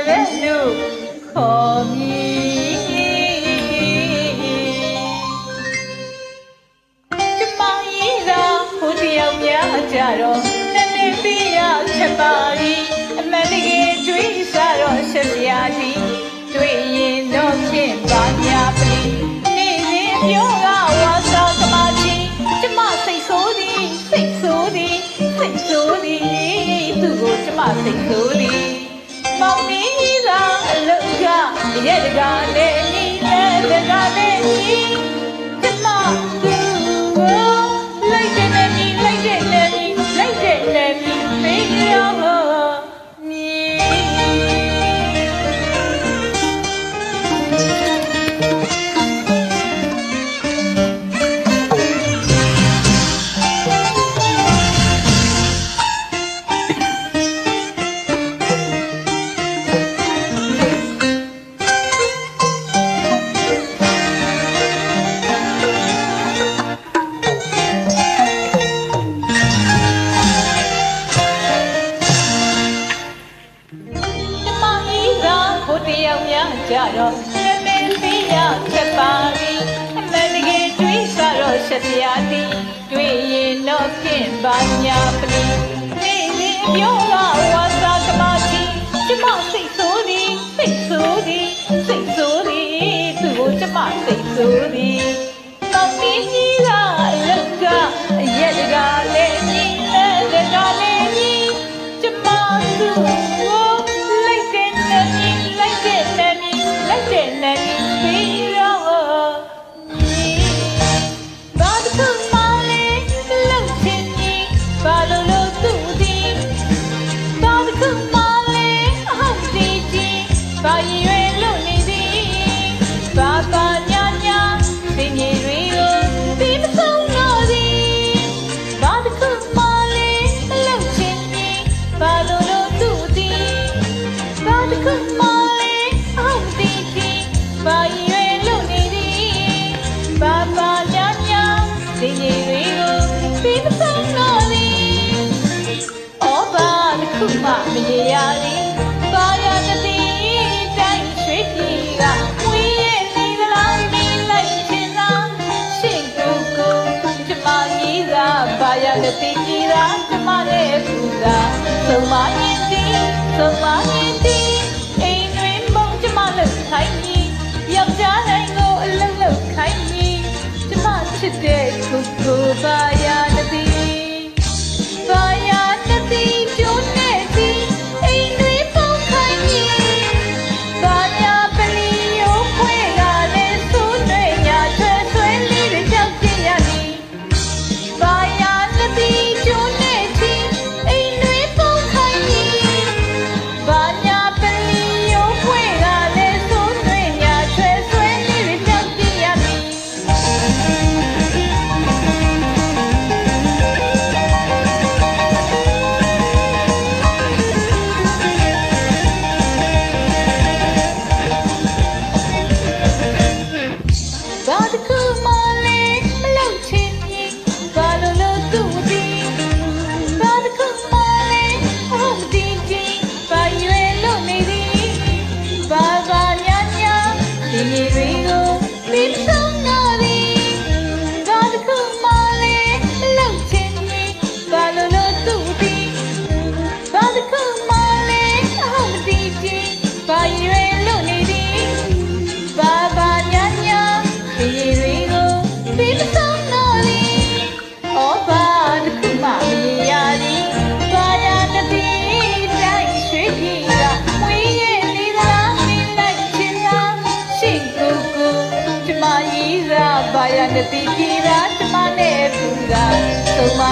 လို့ခေါ်မည်ကျမကြီးသာဟိုတယောက်များကြတော့နည်းနည်းပြရခက်ပါပြီအမှန်တကယ်တွေးစားတော့ရှက်ပြားသည်တွေ့ရင်တော့ဖြင့်ပါများပလီနေနေပြောကဝါစာကမာကြီးကျမစိတ်ဆိုးသည်စိတ်ဆိုးသည်စိတ်ဆိုးသည်သူ့ကိုကျမစိတ်ဆိုးသည်မောင်မီးသာအလုတ်ကရဲ့တကားနဲ့နီးတဲ့တကားနဲ့နီးကျမသူ့ကိုလိုက်တဲ့နဲ့နီးလိုက်တဲ့နဲ့နီးလိုက်တဲ့နဲ့နီးမေးရောမီးတယောက်များကြတော့နည်းနည်းသိရခက်ပါပြီအမှန်တကယ်တွေးစားတော့ရှက်ပြားသည်တွေ့ရင်တော့ဖြင့်ပါညာပလီနေနေပြောကဝါစာကမာကြီးကျမစိတ်ဆိုးသည်စိတ်ဆိုးသည်စိတ်ဆိုးသည်သူ့ကိုကျမစိတ်ဆိုးသည်တောင်းပြီးကြီးကအလုတ်ကအရက်တကားလည်းညီလည်းတကားလည်းညီကျမသူ့ကိုလိုက်တဲ့နဲ့ညီလိုက်တဲ့နဲ့ညီလိုက်တဲ့နဲ့ညီပြီးတော့ဘာသူမှလည်းလောက်ချင်ကြီးဘာလို့သူ့သည်ဘာသူမှလည်းအဟုတ်ဒီကြီးဘာရွယ်လို့နေသည်ဘာပါညာညာသိနေတွေကိုပြီးမဆုံးတော့သည်ဘာသူမှလည်းလောက်ချင်ကြီးဘာလို့သူ့သည်ဘာသူမှလည်းအဟုတ်ဒီကြီးဘာရွယ်လို့နေသည်ဘာပါညာညာသိနေတွေကိုပြီးမဆုံးတော့သည်အော်ဘာခုမှမရရသည်ဘာရတသည်တိုင်းရွှေပြည်ကဝေးရဲ့နေသလားမင်းလိုက်ချင်လားရှင်ကိုကျမကြီးသာဘာရတသည်ကြီးသာကျမနဲ့သူသာသုံးမရင်သည်သုံးမရင်သည်အိမ်တွင်မုံကျမလက်ခိုင်းကြီးယောက်ျားတိုင်းကိုအလုံးလုံးခိုင်းကြီးကျမချစ်တဲ့ကိုဘာရတသည်ဘာရတသည်ကျိုးနဲ့သည်အိမ်တွင်ပုံခိုင်းကြီးဘာညာပလီရိုးခွဲကလည်းသိုးတွေညာချွဲဆွဲလေးတွေကြောက်ကြရသည်ဘာရတသည်ကျိုးနဲ့သည်အိမ်တွင်ပုံခိုင်းကြီးဘာညာပလီရိုးခွဲကလည်းသိုးတွေညာချွဲဆွဲလေးတွေကြောက်ကြရသည်ဘာတခုမှလည်းမလုပ်ချင်ရင်ဘာလို့သူ့သည်ဘာတခုမှလည်းအဟုတ်ဒီကြီးဘာရွယ်လို့နေသည်ဘာဘာညာညာဒီနေတွေကိုပြီးဆုံးတော့သည်ဘာတခုမှလည်းမလုပ်ချင်ရင်ဘာလို့သူ့သည်ဘာတခုမှလည်းအဟုတ်ဒီကြီးဘာရွယ်လို့နေသည်ဘာဘာညာညာဒီတွေကိုပြီးမဆုံးတော့သည်အော်ဘာတခုမှမရသည်ဘာရတသည်တိုင်းရွှေပြည်ကဝေးရဲ့နေသလားမင်းလိုက်ချင်လားရှင်ကိုကျမကြီးသာဘာရတသည်ပြည်သာကျမနဲ့သူသာသုံးမ